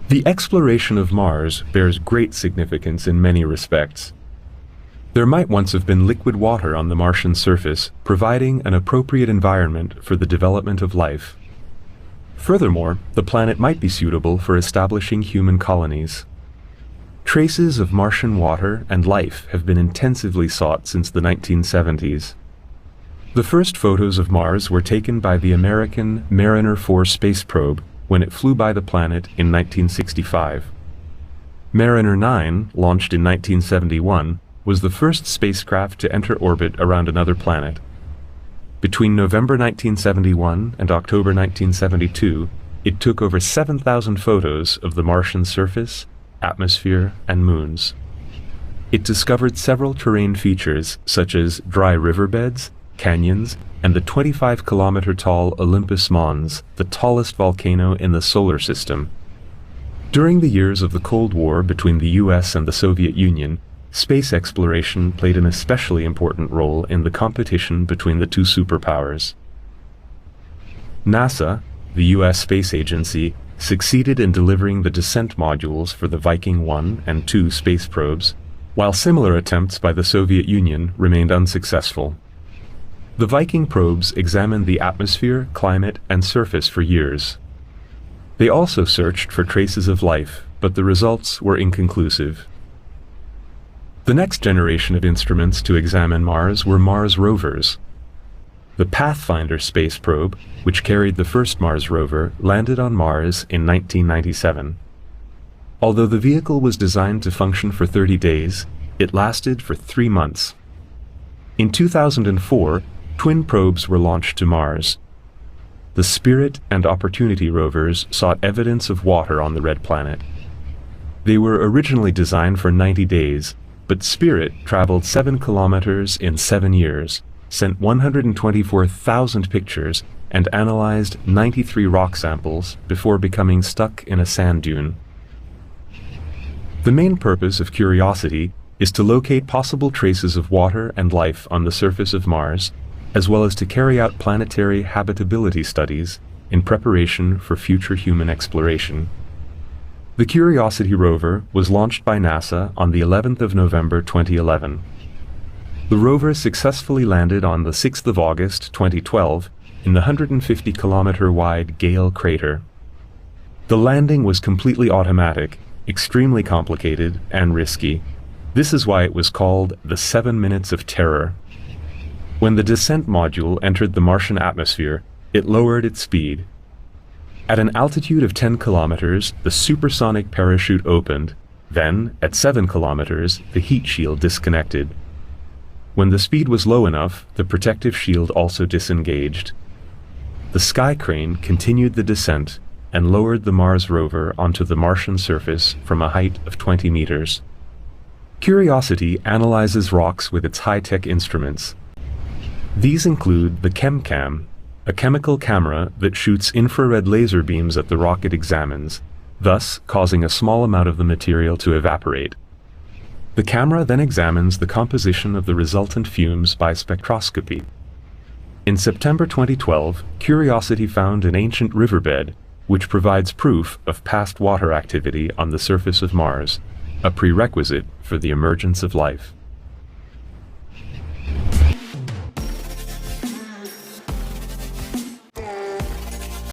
The exploration of Mars bears great significance in many respects. There might once have been liquid water on the Martian surface, providing an appropriate environment for the development of life. Furthermore, the planet might be suitable for establishing human colonies. Traces of Martian water and life have been intensively sought since the 1970s. The first photos of Mars were taken by the American Mariner 4 space probe when it flew by the planet in 1965. Mariner 9, launched in 1971, was the first spacecraft to enter orbit around another planet. Between November 1971 and October 1972, it took over 7,000 photos of the Martian surface, atmosphere, and moons. It discovered several terrain features such as dry riverbeds, canyons, and the 25-kilometer-tall Olympus Mons, the tallest volcano in the solar system. During the years of the Cold War between the US and the Soviet Union, space exploration played an especially important role in the competition between the two superpowers. NASA, the US space agency, succeeded in delivering the descent modules for the Viking 1 and 2 space probes, while similar attempts by the Soviet Union remained unsuccessful. The Viking probes examined the atmosphere, climate, and surface for years. They also searched for traces of life, but the results were inconclusive. The next generation of instruments to examine Mars were Mars rovers. The Pathfinder space probe, which carried the first Mars rover, landed on Mars in 1997. Although the vehicle was designed to function for 30 days, it lasted for 3 months. In 2004, twin probes were launched to Mars. The Spirit and Opportunity rovers sought evidence of water on the red planet. They were originally designed for 90 days, but Spirit traveled 7 kilometers in 7 years, sent 124,000 pictures, and analyzed 93 rock samples before becoming stuck in a sand dune. The main purpose of Curiosity is to locate possible traces of water and life on the surface of Mars, as well as to carry out planetary habitability studies in preparation for future human exploration. The Curiosity rover was launched by NASA on the 11th of November 2011. The rover successfully landed on the 6th of August 2012 in the 150-kilometer-wide Gale crater. The landing was completely automatic, extremely complicated, and risky. This is why it was called the 7 minutes of terror. When the descent module entered the Martian atmosphere, it lowered its speed. At an altitude of 10 kilometers, the supersonic parachute opened. Then, at 7 kilometers, the heat shield disconnected. When the speed was low enough, the protective shield also disengaged. The sky crane continued the descent and lowered the Mars rover onto the Martian surface from a height of 20 meters. Curiosity analyzes rocks with its high-tech instruments. These include the ChemCam, a chemical camera that shoots infrared laser beams at the rock it examines, thus causing a small amount of the material to evaporate. The camera then examines the composition of the resultant fumes by spectroscopy. In September 2012, Curiosity found an ancient riverbed, which provides proof of past water activity on the surface of Mars, a prerequisite for the emergence of life.